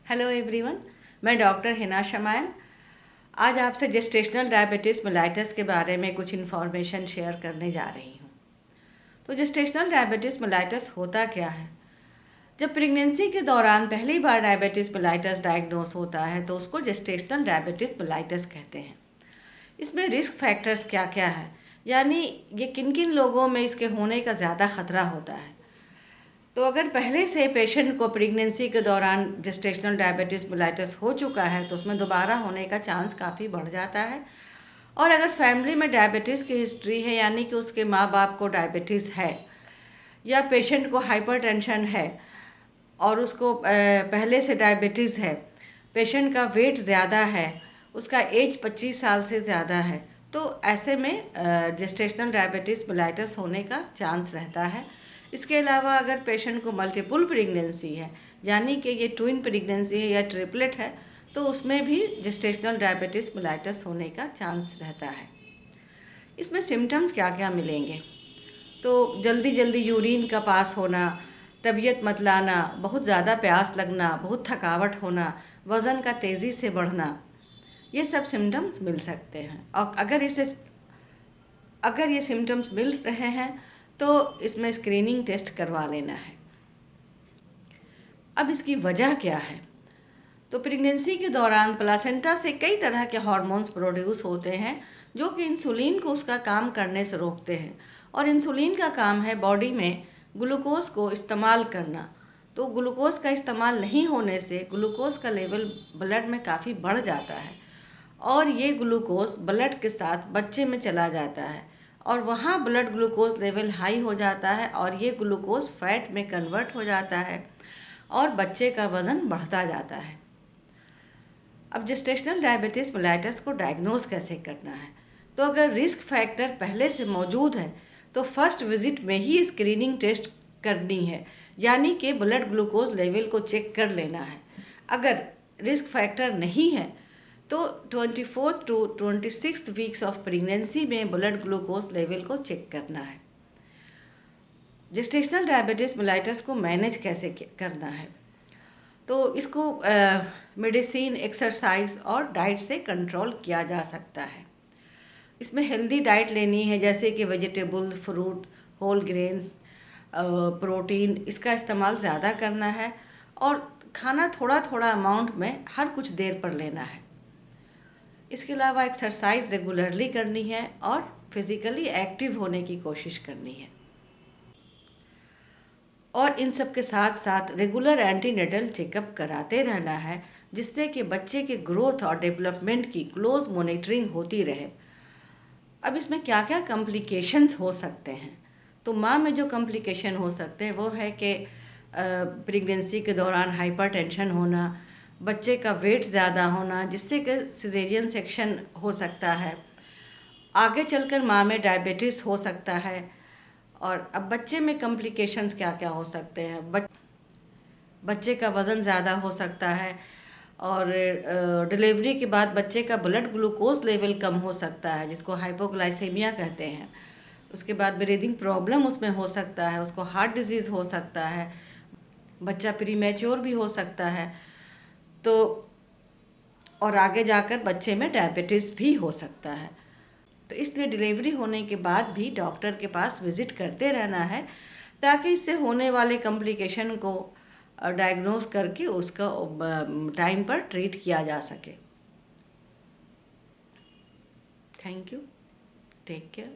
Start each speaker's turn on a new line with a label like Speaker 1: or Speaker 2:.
Speaker 1: Hello everyone, मैं doctor Hina शमायन आज आपसे जेस्टेशनल डायबिटीज़ मेलाइटस के बारे में कुछ इन्फॉर्मेशन शेयर करने जा रही हूँ। तो जेस्टेशनल डायबिटीज़ मेलाइटस होता क्या है? जब प्रेगनेंसी के दौरान पहली बार डायबिटीज़ मेलाइटस डायग्नोस होता है तो उसको जेस्टेशनल डायबिटीज़ मेलाइटस कहते हैं। इसमें रिस्क फैक्टर्स क्या क्या है, यानी ये किन किन लोगों में इसके होने का ज़्यादा खतरा होता है। तो अगर पहले से पेशेंट को प्रेगनेंसी के दौरान जेस्टेशनल डायबिटीज़ मेलाइटस हो चुका है तो उसमें दोबारा होने का चांस काफ़ी बढ़ जाता है। और अगर फैमिली में डायबिटीज़ की हिस्ट्री है, यानी कि उसके माँ बाप को डायबिटीज़ है या पेशेंट को हाइपरटेंशन है और उसको पहले से डायबिटीज़ है, पेशेंट का वेट ज़्यादा है, उसका एज 25 साल से ज़्यादा है, तो ऐसे में जेस्टेशनल डायबिटीज़ मेलाइटस होने का चांस रहता है। इसके अलावा अगर पेशेंट को मल्टीपल प्रेगनेंसी है, यानी कि ये ट्विन प्रेगनेंसी है या ट्रिपलेट है, तो उसमें भी जेस्टेशनल डायबिटीज़ मेलाइटस होने का चांस रहता है। इसमें सिम्टम्स क्या क्या मिलेंगे? तो जल्दी जल्दी यूरिन का पास होना, तबीयत मतलाना, बहुत ज़्यादा प्यास लगना, बहुत थकावट होना, वज़न का तेज़ी से बढ़ना, ये सब सिम्टम्स मिल सकते हैं। और अगर ये सिम्टम्स मिल रहे हैं तो इसमें स्क्रीनिंग टेस्ट करवा लेना है। अब इसकी वजह क्या है? तो प्रेगनेंसी के दौरान प्लासेंटा से कई तरह के हार्मोन्स प्रोड्यूस होते हैं जो कि इंसुलिन को उसका काम करने से रोकते हैं। और इंसुलिन का काम है बॉडी में ग्लूकोज को इस्तेमाल करना। तो ग्लूकोज का इस्तेमाल नहीं होने से ग्लूकोज का लेवल ब्लड में काफ़ी बढ़ जाता है और ये ग्लूकोज ब्लड के साथ बच्चे में चला जाता है और वहाँ ब्लड ग्लूकोज लेवल हाई हो जाता है और ये ग्लूकोज फैट में कन्वर्ट हो जाता है और बच्चे का वज़न बढ़ता जाता है। अब जेस्टेशनल डायबिटीज़ मेलाइटस को डायग्नोज कैसे करना है? तो अगर रिस्क फैक्टर पहले से मौजूद है तो फर्स्ट विजिट में ही स्क्रीनिंग टेस्ट करनी है, यानी कि ब्लड ग्लूकोज लेवल को चेक कर लेना है। अगर रिस्क फैक्टर नहीं है तो 24 to 26 वीक्स ऑफ प्रेगनेंसी में ब्लड ग्लूकोज लेवल को चेक करना है। जेस्टेशनल डायबिटीज़ मेलाइटस को मैनेज कैसे करना है? तो इसको मेडिसिन, एक्सरसाइज और डाइट से कंट्रोल किया जा सकता है। इसमें हेल्दी डाइट लेनी है, जैसे कि vegetable, fruit, whole grains, protein, इसका इस्तेमाल ज़्यादा करना है और खाना थोड़ा थोड़ा अमाउंट में हर कुछ देर पर लेना है। इसके अलावा एक्सरसाइज रेगुलरली करनी है और फिज़िकली एक्टिव होने की कोशिश करनी है। और इन सब के साथ साथ रेगुलर एंटीनेटल चेकअप कराते रहना है, जिससे कि बच्चे के ग्रोथ और डेवलपमेंट की क्लोज मॉनिटरिंग होती रहे। अब इसमें क्या क्या कॉम्प्लिकेशंस हो सकते हैं? तो माँ में जो कॉम्प्लिकेशन हो सकते हैं वो है कि प्रेगनेंसी के दौरान हाइपरटेंशन होना, बच्चे का वेट ज़्यादा होना, जिससे कि सिजेरियन सेक्शन हो सकता है, आगे चलकर माँ में डायबिटीज़ हो सकता है। और अब बच्चे में कॉम्प्लिकेशंस क्या क्या हो सकते हैं? बच्चे का वज़न ज़्यादा हो सकता है और डिलीवरी के बाद बच्चे का ब्लड ग्लूकोज लेवल कम हो सकता है, जिसको हाइपोग्लाइसेमिया कहते हैं। उसके बाद ब्रीदिंग प्रॉब्लम उसमें हो सकता है, उसको हार्ट डिजीज़ हो सकता है, बच्चा प्रीमेच्योर भी हो सकता है। तो और आगे जाकर बच्चे में डायबिटीज़ भी हो सकता है। तो इसलिए डिलीवरी होने के बाद भी डॉक्टर के पास विज़िट करते रहना है, ताकि इससे होने वाले कॉम्प्लिकेशन को डायग्नोज करके उसका टाइम पर ट्रीट किया जा सके। Thank you. Take care.